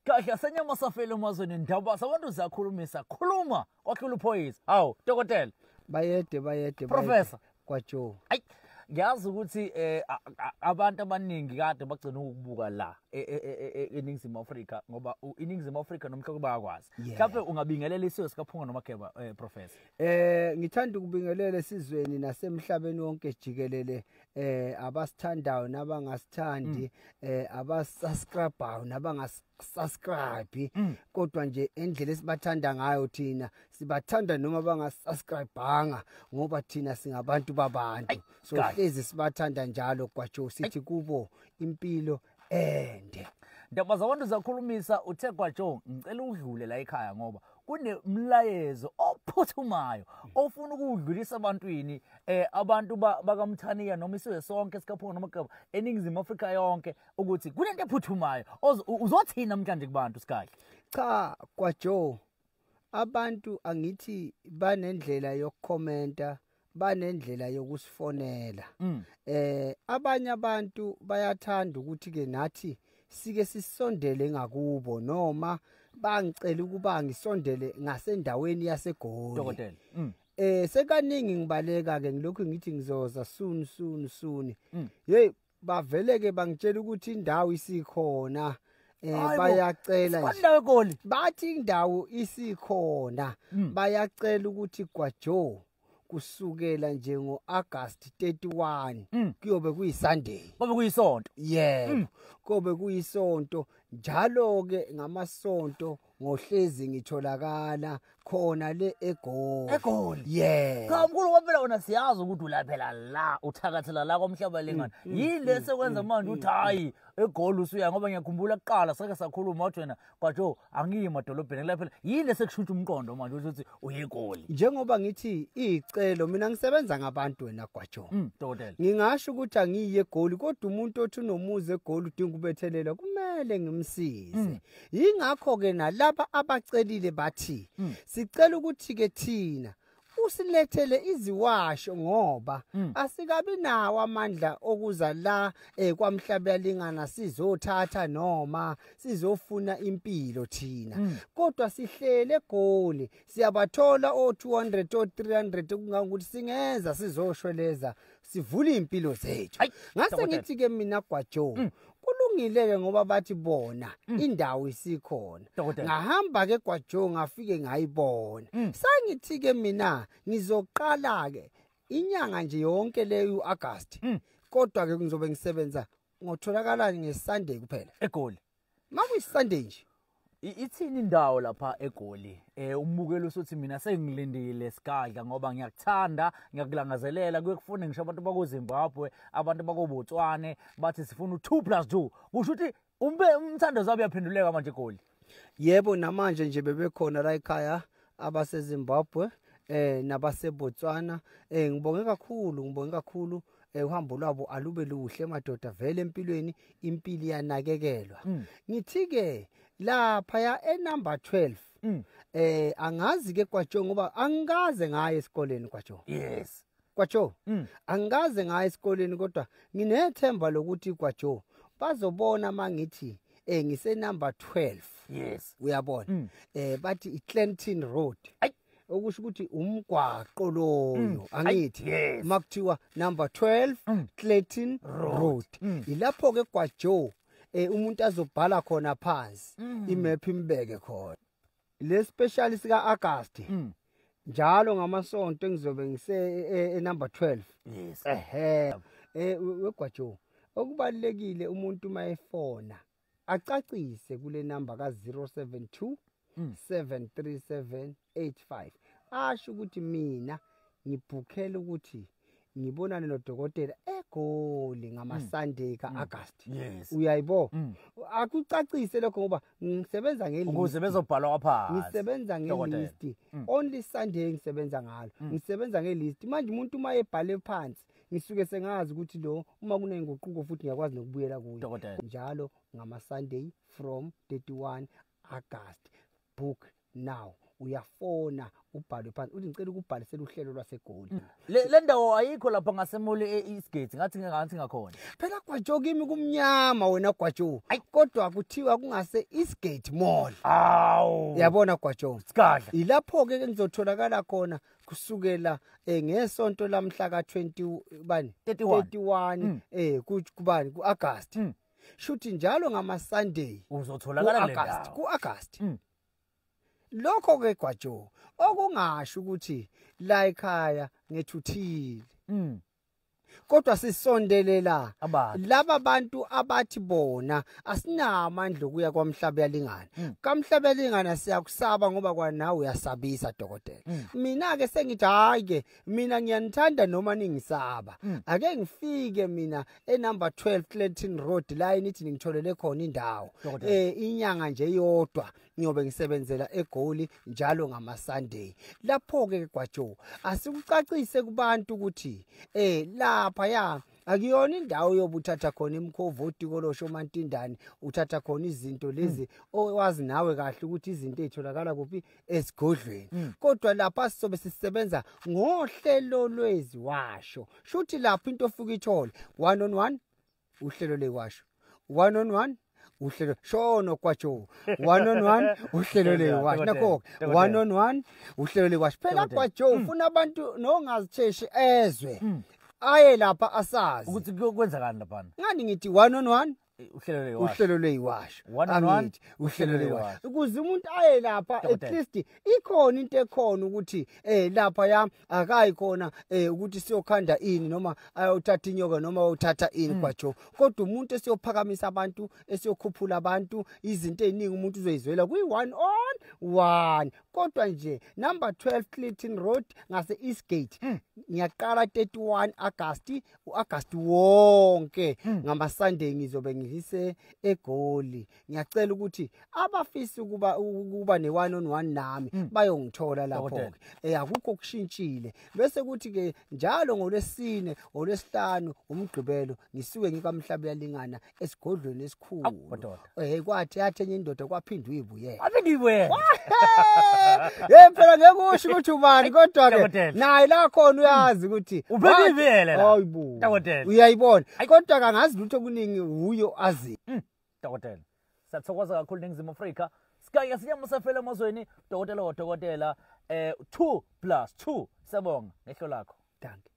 Kahle senyama safela emazweni ndaba sabantu zakhulumisa khuluma kwakhula uphoyisa hawu dokotela bayede Professor kwaJoe ayi ngiyazi ukuthi abantu abaningi kade bagcina ukubuka la eNingizimu Afrika ngoba iNingizimu Afrika nomhloko bayakwazi mhlawumbe ungabingelela isizwe sikaPhunga noMageba Professor ngithanda ukubingelela esizweni nasemhlabeni wonke jikelele abasithandayo nabangasithandi abasubscribe nabangasubscribe kodwa nje endlela esibathanda ngayo thina sibathanda noma bangasubscribeanga ngoba thina singabantu babantu so hlezi sibathanda njalo kwaJoe sithi kubo impilo ende ndaba zabantu zakhulumisa uthe kwaJoe ngicela udlule la ekhaya ngoba kunemlayezo ophuthumayo ofuna ukudlulisa abantwini abantu bakamthaniya noma isizwe sonke sikaPhunga noMageba eNingizimu Afrika yonke ukuthi kunento ephuthumayo uzothina namhlanje kubantu sikahle cha kwaJoe abantu angithi banendlela yokukhomenta banendlela yokusifonela abanye abantu bayathanda ukuthi ke nathi sike sisondele ngakubo noma bangicela ukuba ngisondele ngasendaweni yaseGoli dokotela sekaningi ngibaleka ke ngilokhu ngithi ngizoza soon hey baveleke bangitshela ukuthi indawo isikhona bayacela nje bathi indawo isikhona bayacela ukuthi kwaJoe kusukela nje ngoAugust 31 kuyobe kuyiSunday kube kuyisonto yebo kube kuyisonto njalo ke ngamasonto ngohlezi ngitholakala khona le eGoli kamkhulu kwaphela wona siyazi ukuthi ulaphela la uthakathela la komhlaba lengana yini lesekwenza manje uthi hayi eGoli usuya ngoba ngiyakhumbula kuqala sake sakhuluma wathi wena kwaJoe angiyi emadolobheni laphela yini lesekushutsha umqondo manje ukuthi uye eGoli njengoba ngithi icelo mina ngisebenza ngabantu wena kwaJoe dokotela ngingasho ukuthi angiyi eGoli kodwa umuntu othi unomuzi eGoli udinga ubethelela kumele ngimsize ingakho ke nalabo abacelile bathi sicela ukuthi ke thina usilethele iziwasho ngoba asikabi nawo amandla okuza la kwamhlaba yalingana sizothatha noma sizofuna impilo thina kodwa sihlele eGoli siyabathola o200 o300 kungangokuthi singenza sizoshweleza sivule impilo zethu ngase ngithi ke mina kwaJoe kulungile ngoba bathi bona indawo isikhona ngahamba ke kwaJoe ngafike ngayibona sangithi ke mina ngizoqala ke inyanga nje yonke leyo uAugust kodwa ke ngizobe ngisebenza ngotholakala ngeSunday kuphela eGoli makuyiSunday nje ithini indawo lapha eGoli umbukelo usuthi mina sengilindile sigadla ngoba ngiyakuthanda ngiyakulangazelela kuyekufuna ngisho abantu bakoZimbabwe abantu bakoBotswana bathi sifuna u2+2 kusho ukuthi umthando zabo yaphenduleka manje eGoli yebo namanje nje bebekhona la ekhaya abaseZimbabwe nabaseBotswana ngibonge kakhulu uhambo lwabo alube luhle madoda vele empilweni impilo yanakekelwa ngithi ke lapha ya enumber 12 angazi ke kwaJoe ngoba angikaze ngaye esikoleni kwaJoe yes kwaJoe angikaze ngaye esikoleni kodwa nginethemba lokuthi kwaJoe bazobona mangithi ngise number 12 yes uyabona bathi iClenton Road okusho ukuthi umgwaqo loyo angithi makuthiwa number 12 Clayton Road ilapho ke kwaJoe umuntu azobhala khona phansi imap imbeke khona le special sika August njalo ngamasonto engizobe ngise number 12 yes wekwaJoe okubalekile umuntu mayefona acacise kule number ka072 73785 asho ukuthi mina ngibhukhela ukuthi ngibonane nodokotela eGoli ngamaSunday kaAugust uyayibo akucacise lokho ngoba ngisebenza ngelist ukuze bezobhalwa phansi ngisebenza ngelist only Sunday ngisebenza ngalo ngisebenza ngelist manje umuntu mayebhale phansi ngisuke sengazi ukuthi lo uma kunenguquko futhi ngiyakwazi nokubuyela kuyo njalo ngamaSunday from 31 August book now uyafona ubhale phansi uthi ngicela ukubhalisela uhlelo lwaseGoli. Le ndawo ayikho lapha ngasemoli eEastgate ngathi ngakhona. Phela Gwajo kimi kumnyama wena Gwajo. Kodwa kuthiwa kungase Eastgate Mall. Awu. Yabona Gwajo. Sikadla. Ilapho ke ngizotholakala khona kusukela ngesonto lamhla ka20 bani 31 kubani kuAugust. Shuthi njalo ngama Sunday uzotholakala le ndawo kuAugust. Lokho ke Gwajo okungasho ukuthi la ekhaya ngethuthile. Kodwa sisondelela laba bantu abathi bona asinamandla okuya kwaMhlaba yalingana. KaMhlaba yalingana siyakusaba ngoba kwanawe uyasabisa dokotela. Mina ke sengithi hayi ke mina ngiyanithanda noma ningisaba. Ake ngifike mina enumber 12 Clayton Road la nithi ngitholele khona indawo. Inyanga nje yodwa ngiyobe ngisebenzela eGoli njalo ngama Sunday. Lapho ke Gwajo asikucacise kubantu ukuthi lapha ya akuyona indawo yobuthatha khona imkhovoti kolosho mantindane uthatha khona izinto lezi owazi nawe kahle ukuthi izinto ezitholakala kuphi esigodlweni. Kodwa lapha sizobe sisebenza ngohlelo lweziwasho. Shuthi lapha into ofika ithole 1 on 1 uhlelo leziwasho 1 on 1 uhlelo shono Gwajo 1 on 1 uhlelo leziwasho nakho 1 on 1 uhlelo leziwasho. Phela Gwajo ufuna abantu nongazitheshi ezwe aye lapha asazi ukuthi kuyokwenzakani lapha. Ngani ngithi 1 on 1 uhlelo leziwasho 1 on 1 uhlelo leziwasho ukuze umuntu aye lapha at least ikhona into ekhona ukuthi lapha ya akayi khona ukuthi siyokhanda ini noma ayothatha inyoka noma uthatha ini Gwajo. Kodwa umuntu esiyophakamisa abantu esiyokhuphula abantu izinto eziningi umuntu uzoyizwela kuyi 1 on 1. Kodwa nje number 12 Clayton Road ngase Eastgate ngiyaqala 31 August wonke ngama Sunday ngizobe ngihise eGoli. Ngiyacela ukuthi abafisi kuba ne1 on 1 nami bayongithola lapho ke. Akukho kushintshile bese kuthi ke njalo ngolwesine olwesihlanu umgqibelo ngisuke ngikaMhlaba yalingana esigodlweni esikhulu. Kwathi yathenye indoda kwaphindwa uyibuyela. Aphindwe. Phela ngeke usho ukuthi ubani kodwa ke naye la khona uyazi ukuthi ubebivele la. Hayibo. Dokotela. Uyayibona. Kodwa kangazi lutho kuningi uyo azi. Dokotela. Siyathokoza kakhulu ningizimo Afrika. Sikaya siyamsafela emazweni dokotela 2+2 sabonga ngehlo lakho. Danke.